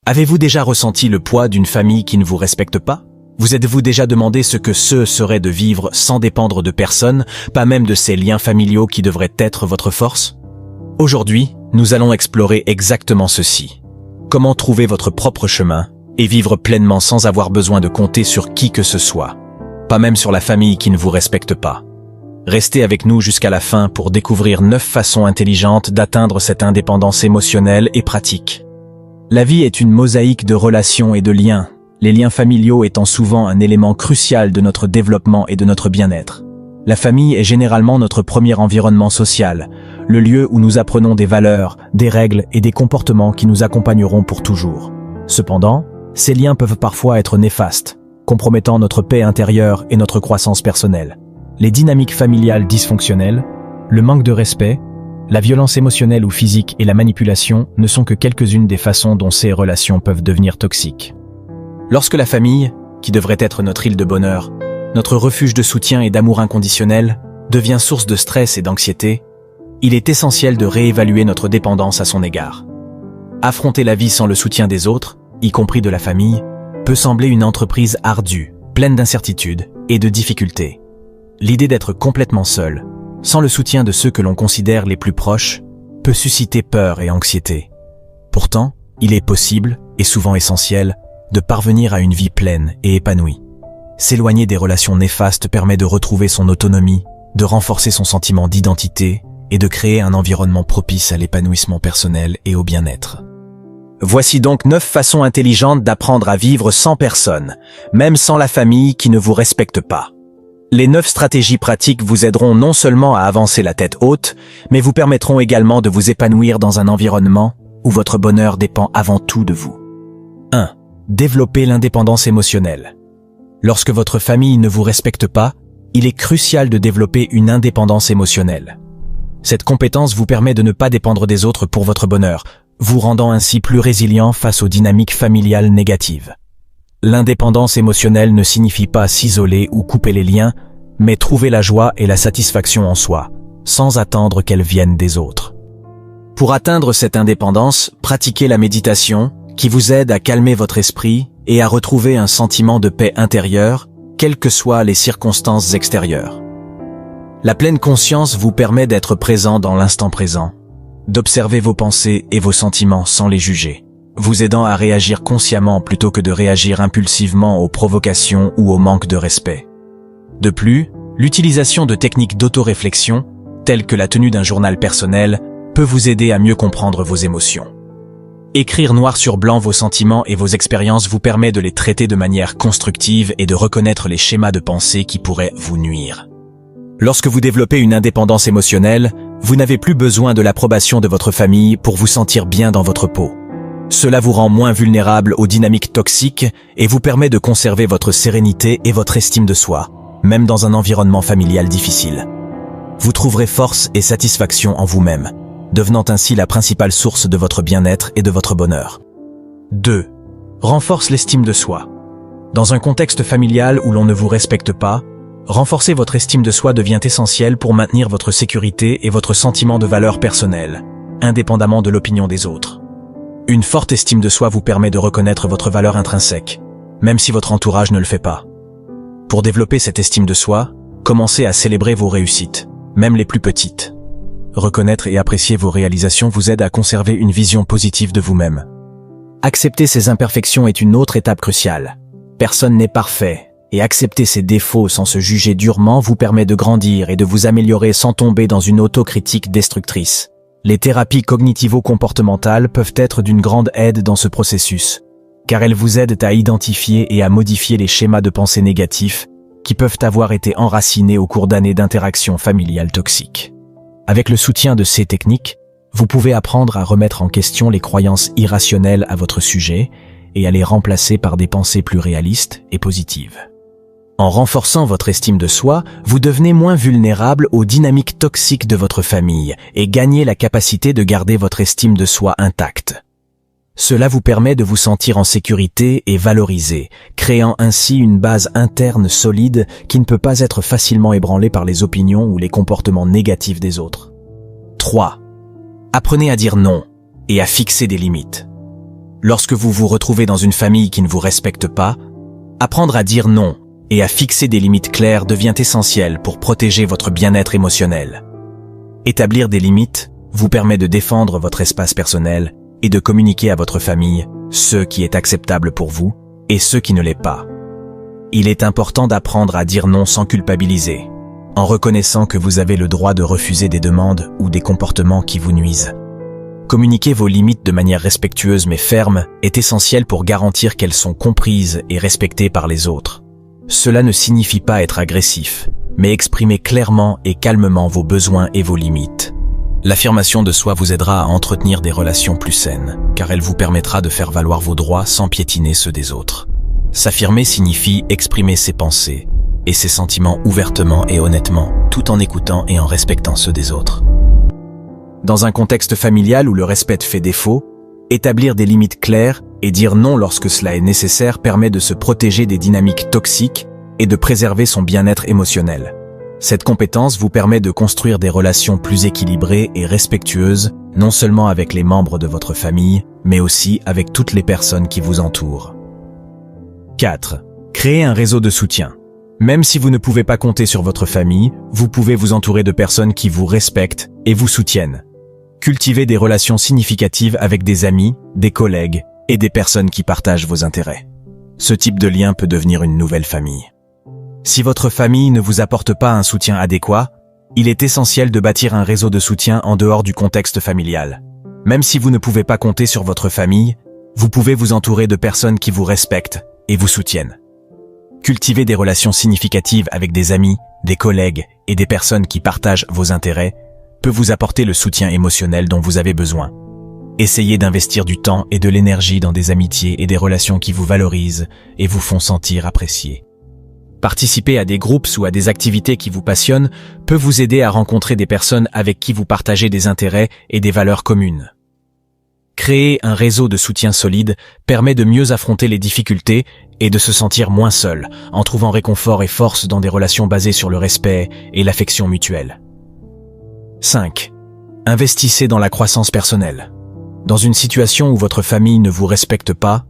Avez-vous déjà ressenti le poids d'une famille qui ne vous respecte pas? Vous êtes-vous déjà demandé ce que ce serait de vivre sans dépendre de personne, pas même de ces liens familiaux qui devraient être votre force? Aujourd'hui, nous allons explorer exactement ceci. Comment trouver votre propre chemin et vivre pleinement sans avoir besoin de compter sur qui que ce soit, pas même sur la famille qui ne vous respecte pas. Restez avec nous jusqu'à la fin pour découvrir 9 façons intelligentes d'atteindre cette indépendance émotionnelle et pratique. La vie est une mosaïque de relations et de liens, les liens familiaux étant souvent un élément crucial de notre développement et de notre bien-être. La famille est généralement notre premier environnement social, le lieu où nous apprenons des valeurs, des règles et des comportements qui nous accompagneront pour toujours. Cependant, ces liens peuvent parfois être néfastes, compromettant notre paix intérieure et notre croissance personnelle. Les dynamiques familiales dysfonctionnelles, le manque de respect, la violence émotionnelle ou physique et la manipulation ne sont que quelques-unes des façons dont ces relations peuvent devenir toxiques. Lorsque la famille, qui devrait être notre île de bonheur, notre refuge de soutien et d'amour inconditionnel, devient source de stress et d'anxiété, il est essentiel de réévaluer notre dépendance à son égard. Affronter la vie sans le soutien des autres, y compris de la famille, peut sembler une entreprise ardue, pleine d'incertitudes et de difficultés. L'idée d'être complètement seul, sans le soutien de ceux que l'on considère les plus proches, peut susciter peur et anxiété. Pourtant, il est possible, et souvent essentiel, de parvenir à une vie pleine et épanouie. S'éloigner des relations néfastes permet de retrouver son autonomie, de renforcer son sentiment d'identité et de créer un environnement propice à l'épanouissement personnel et au bien-être. Voici donc 9 façons intelligentes d'apprendre à vivre sans personne, même sans la famille qui ne vous respecte pas. Les 9 stratégies pratiques vous aideront non seulement à avancer la tête haute, mais vous permettront également de vous épanouir dans un environnement où votre bonheur dépend avant tout de vous. 1. Développer l'indépendance émotionnelle. Lorsque votre famille ne vous respecte pas, il est crucial de développer une indépendance émotionnelle. Cette compétence vous permet de ne pas dépendre des autres pour votre bonheur, vous rendant ainsi plus résilient face aux dynamiques familiales négatives. L'indépendance émotionnelle ne signifie pas s'isoler ou couper les liens, mais trouver la joie et la satisfaction en soi, sans attendre qu'elles viennent des autres. Pour atteindre cette indépendance, pratiquez la méditation, qui vous aide à calmer votre esprit et à retrouver un sentiment de paix intérieure, quelles que soient les circonstances extérieures. La pleine conscience vous permet d'être présent dans l'instant présent, d'observer vos pensées et vos sentiments sans les juger, vous aidant à réagir consciemment plutôt que de réagir impulsivement aux provocations ou au manque de respect. De plus, l'utilisation de techniques d'autoréflexion, telles que la tenue d'un journal personnel, peut vous aider à mieux comprendre vos émotions. Écrire noir sur blanc vos sentiments et vos expériences vous permet de les traiter de manière constructive et de reconnaître les schémas de pensée qui pourraient vous nuire. Lorsque vous développez une indépendance émotionnelle, vous n'avez plus besoin de l'approbation de votre famille pour vous sentir bien dans votre peau. Cela vous rend moins vulnérable aux dynamiques toxiques et vous permet de conserver votre sérénité et votre estime de soi, même dans un environnement familial difficile. Vous trouverez force et satisfaction en vous-même, devenant ainsi la principale source de votre bien-être et de votre bonheur. 2. Renforce l'estime de soi. Dans un contexte familial où l'on ne vous respecte pas, renforcer votre estime de soi devient essentiel pour maintenir votre sécurité et votre sentiment de valeur personnelle, indépendamment de l'opinion des autres. Une forte estime de soi vous permet de reconnaître votre valeur intrinsèque, même si votre entourage ne le fait pas. Pour développer cette estime de soi, commencez à célébrer vos réussites, même les plus petites. Reconnaître et apprécier vos réalisations vous aide à conserver une vision positive de vous-même. Accepter ses imperfections est une autre étape cruciale. Personne n'est parfait, et accepter ses défauts sans se juger durement vous permet de grandir et de vous améliorer sans tomber dans une autocritique destructrice. Les thérapies cognitivo-comportementales peuvent être d'une grande aide dans ce processus, car elles vous aident à identifier et à modifier les schémas de pensée négatifs qui peuvent avoir été enracinés au cours d'années d'interactions familiales toxiques. Avec le soutien de ces techniques, vous pouvez apprendre à remettre en question les croyances irrationnelles à votre sujet et à les remplacer par des pensées plus réalistes et positives. En renforçant votre estime de soi, vous devenez moins vulnérable aux dynamiques toxiques de votre famille et gagnez la capacité de garder votre estime de soi intacte. Cela vous permet de vous sentir en sécurité et valorisé, créant ainsi une base interne solide qui ne peut pas être facilement ébranlée par les opinions ou les comportements négatifs des autres. 3. Apprenez à dire non et à fixer des limites. Lorsque vous vous retrouvez dans une famille qui ne vous respecte pas, apprendre à dire non et à fixer des limites claires devient essentiel pour protéger votre bien-être émotionnel. Établir des limites vous permet de défendre votre espace personnel et de communiquer à votre famille ce qui est acceptable pour vous et ce qui ne l'est pas. Il est important d'apprendre à dire non sans culpabiliser, en reconnaissant que vous avez le droit de refuser des demandes ou des comportements qui vous nuisent. Communiquer vos limites de manière respectueuse mais ferme est essentiel pour garantir qu'elles sont comprises et respectées par les autres. Cela ne signifie pas être agressif, mais exprimer clairement et calmement vos besoins et vos limites. L'affirmation de soi vous aidera à entretenir des relations plus saines, car elle vous permettra de faire valoir vos droits sans piétiner ceux des autres. S'affirmer signifie exprimer ses pensées et ses sentiments ouvertement et honnêtement, tout en écoutant et en respectant ceux des autres. Dans un contexte familial où le respect fait défaut, établir des limites claires et dire non lorsque cela est nécessaire permet de se protéger des dynamiques toxiques et de préserver son bien-être émotionnel. Cette compétence vous permet de construire des relations plus équilibrées et respectueuses, non seulement avec les membres de votre famille, mais aussi avec toutes les personnes qui vous entourent. 4. Créez un réseau de soutien. Même si vous ne pouvez pas compter sur votre famille, vous pouvez vous entourer de personnes qui vous respectent et vous soutiennent. Cultivez des relations significatives avec des amis, des collègues et des personnes qui partagent vos intérêts. Ce type de lien peut devenir une nouvelle famille. Si votre famille ne vous apporte pas un soutien adéquat, il est essentiel de bâtir un réseau de soutien en dehors du contexte familial. Même si vous ne pouvez pas compter sur votre famille, vous pouvez vous entourer de personnes qui vous respectent et vous soutiennent. Cultiver des relations significatives avec des amis, des collègues et des personnes qui partagent vos intérêts peut vous apporter le soutien émotionnel dont vous avez besoin. Essayez d'investir du temps et de l'énergie dans des amitiés et des relations qui vous valorisent et vous font sentir apprécié. Participer à des groupes ou à des activités qui vous passionnent peut vous aider à rencontrer des personnes avec qui vous partagez des intérêts et des valeurs communes. Créer un réseau de soutien solide permet de mieux affronter les difficultés et de se sentir moins seul, en trouvant réconfort et force dans des relations basées sur le respect et l'affection mutuelle. 5. Investissez dans la croissance personnelle. Dans une situation où votre famille ne vous respecte pas,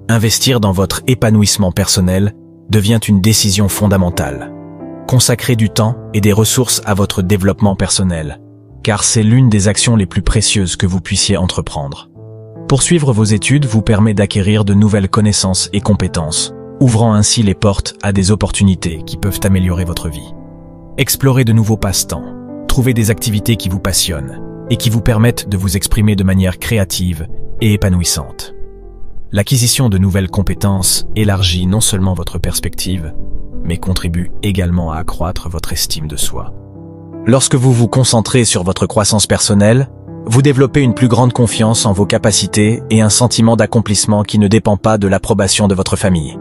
investir dans votre épanouissement personnel devient une décision fondamentale. Consacrez du temps et des ressources à votre développement personnel, car c'est l'une des actions les plus précieuses que vous puissiez entreprendre. Poursuivre vos études vous permet d'acquérir de nouvelles connaissances et compétences, ouvrant ainsi les portes à des opportunités qui peuvent améliorer votre vie. Explorez de nouveaux passe-temps, trouvez des activités qui vous passionnent et qui vous permettent de vous exprimer de manière créative et épanouissante. L'acquisition de nouvelles compétences élargit non seulement votre perspective, mais contribue également à accroître votre estime de soi. Lorsque vous vous concentrez sur votre croissance personnelle, vous développez une plus grande confiance en vos capacités et un sentiment d'accomplissement qui ne dépend pas de l'approbation de votre famille.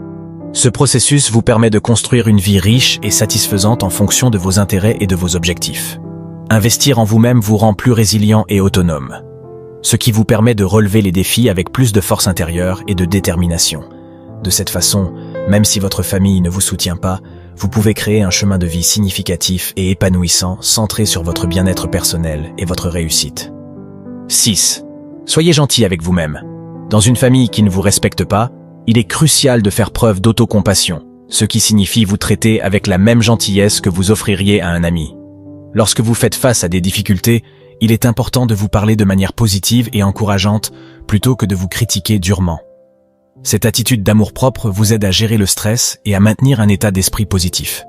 Ce processus vous permet de construire une vie riche et satisfaisante en fonction de vos intérêts et de vos objectifs. Investir en vous-même vous rend plus résilient et autonome, ce qui vous permet de relever les défis avec plus de force intérieure et de détermination. De cette façon, même si votre famille ne vous soutient pas, vous pouvez créer un chemin de vie significatif et épanouissant centré sur votre bien-être personnel et votre réussite. 6. Soyez gentil avec vous-même. Dans une famille qui ne vous respecte pas, il est crucial de faire preuve d'autocompassion, ce qui signifie vous traiter avec la même gentillesse que vous offririez à un ami. Lorsque vous faites face à des difficultés, il est important de vous parler de manière positive et encourageante plutôt que de vous critiquer durement. Cette attitude d'amour-propre vous aide à gérer le stress et à maintenir un état d'esprit positif.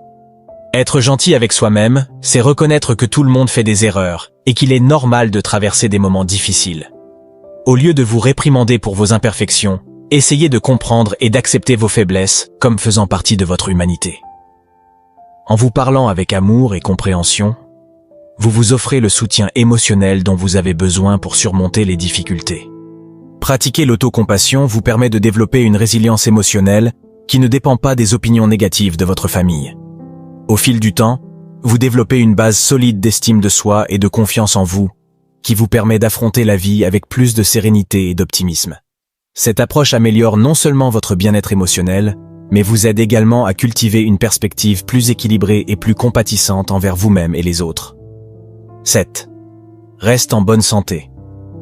Être gentil avec soi-même, c'est reconnaître que tout le monde fait des erreurs et qu'il est normal de traverser des moments difficiles. Au lieu de vous réprimander pour vos imperfections, essayez de comprendre et d'accepter vos faiblesses comme faisant partie de votre humanité. En vous parlant avec amour et compréhension, vous vous offrez le soutien émotionnel dont vous avez besoin pour surmonter les difficultés. Pratiquer l'autocompassion vous permet de développer une résilience émotionnelle qui ne dépend pas des opinions négatives de votre famille. Au fil du temps, vous développez une base solide d'estime de soi et de confiance en vous, qui vous permet d'affronter la vie avec plus de sérénité et d'optimisme. Cette approche améliore non seulement votre bien-être émotionnel, mais vous aide également à cultiver une perspective plus équilibrée et plus compatissante envers vous-même et les autres. 7. Reste en bonne santé.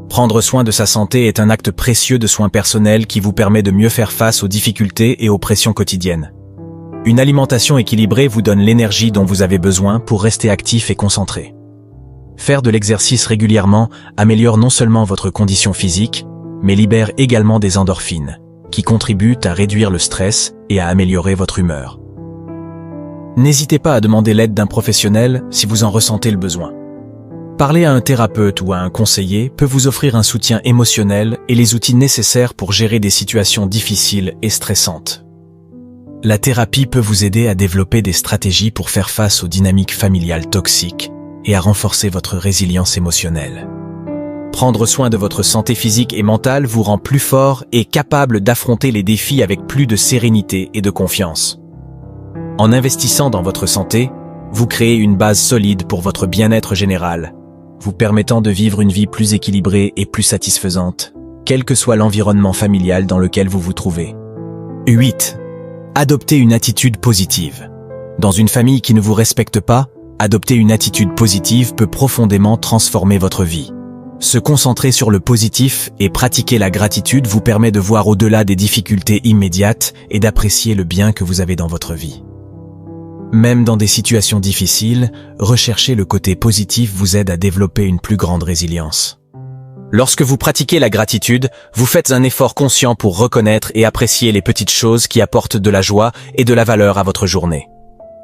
Prendre soin de sa santé est un acte précieux de soins personnels qui vous permet de mieux faire face aux difficultés et aux pressions quotidiennes. Une alimentation équilibrée vous donne l'énergie dont vous avez besoin pour rester actif et concentré. Faire de l'exercice régulièrement améliore non seulement votre condition physique, mais libère également des endorphines, qui contribuent à réduire le stress et à améliorer votre humeur. N'hésitez pas à demander l'aide d'un professionnel si vous en ressentez le besoin. Parler à un thérapeute ou à un conseiller peut vous offrir un soutien émotionnel et les outils nécessaires pour gérer des situations difficiles et stressantes. La thérapie peut vous aider à développer des stratégies pour faire face aux dynamiques familiales toxiques et à renforcer votre résilience émotionnelle. Prendre soin de votre santé physique et mentale vous rend plus fort et capable d'affronter les défis avec plus de sérénité et de confiance. En investissant dans votre santé, vous créez une base solide pour votre bien-être général, vous permettant de vivre une vie plus équilibrée et plus satisfaisante, quel que soit l'environnement familial dans lequel vous vous trouvez. 8. Adoptez une attitude positive. Dans une famille qui ne vous respecte pas, adopter une attitude positive peut profondément transformer votre vie. Se concentrer sur le positif et pratiquer la gratitude vous permet de voir au-delà des difficultés immédiates et d'apprécier le bien que vous avez dans votre vie. Même dans des situations difficiles, rechercher le côté positif vous aide à développer une plus grande résilience. Lorsque vous pratiquez la gratitude, vous faites un effort conscient pour reconnaître et apprécier les petites choses qui apportent de la joie et de la valeur à votre journée.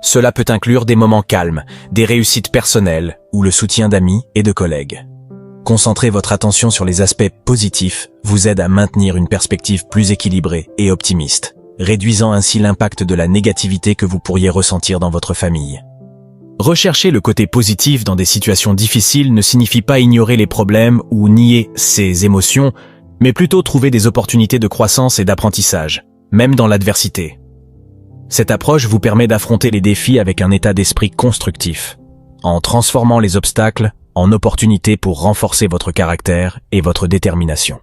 Cela peut inclure des moments calmes, des réussites personnelles ou le soutien d'amis et de collègues. Concentrer votre attention sur les aspects positifs vous aide à maintenir une perspective plus équilibrée et optimiste, réduisant ainsi l'impact de la négativité que vous pourriez ressentir dans votre famille. Rechercher le côté positif dans des situations difficiles ne signifie pas ignorer les problèmes ou nier ses émotions, mais plutôt trouver des opportunités de croissance et d'apprentissage, même dans l'adversité. Cette approche vous permet d'affronter les défis avec un état d'esprit constructif, en transformant les obstacles en opportunités pour renforcer votre caractère et votre détermination.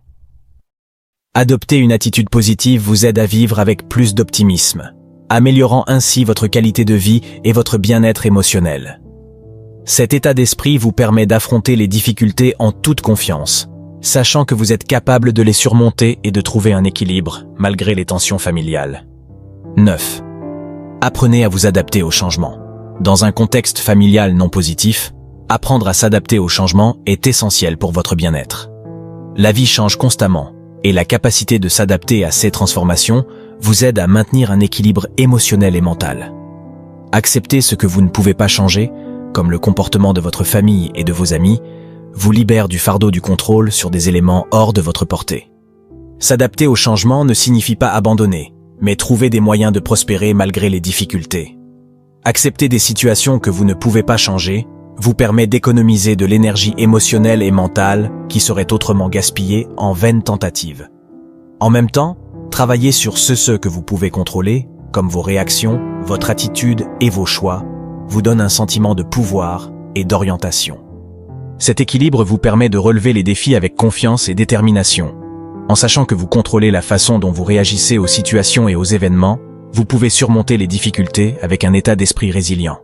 Adopter une attitude positive vous aide à vivre avec plus d'optimisme, améliorant ainsi votre qualité de vie et votre bien-être émotionnel. Cet état d'esprit vous permet d'affronter les difficultés en toute confiance, sachant que vous êtes capable de les surmonter et de trouver un équilibre malgré les tensions familiales. 9. Apprenez à vous adapter au changement. Dans un contexte familial non positif, apprendre à s'adapter au changement est essentiel pour votre bien-être. La vie change constamment, et la capacité de s'adapter à ces transformations vous aide à maintenir un équilibre émotionnel et mental. Accepter ce que vous ne pouvez pas changer, comme le comportement de votre famille et de vos amis, vous libère du fardeau du contrôle sur des éléments hors de votre portée. S'adapter au changement ne signifie pas abandonner, mais trouver des moyens de prospérer malgré les difficultés. Accepter des situations que vous ne pouvez pas changer vous permet d'économiser de l'énergie émotionnelle et mentale qui serait autrement gaspillée en vaines tentatives. En même temps, travailler sur ce que vous pouvez contrôler, comme vos réactions, votre attitude et vos choix, vous donne un sentiment de pouvoir et d'orientation. Cet équilibre vous permet de relever les défis avec confiance et détermination. En sachant que vous contrôlez la façon dont vous réagissez aux situations et aux événements, vous pouvez surmonter les difficultés avec un état d'esprit résilient.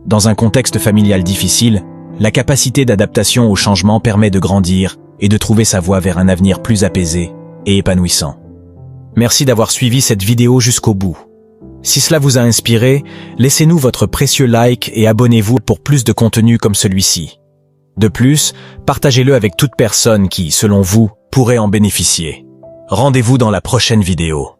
Dans un contexte familial difficile, la capacité d'adaptation au changement permet de grandir et de trouver sa voie vers un avenir plus apaisé et épanouissant. Merci d'avoir suivi cette vidéo jusqu'au bout. Si cela vous a inspiré, laissez-nous votre précieux like et abonnez-vous pour plus de contenu comme celui-ci. De plus, partagez-le avec toute personne qui, selon vous, pourrait en bénéficier. Rendez-vous dans la prochaine vidéo.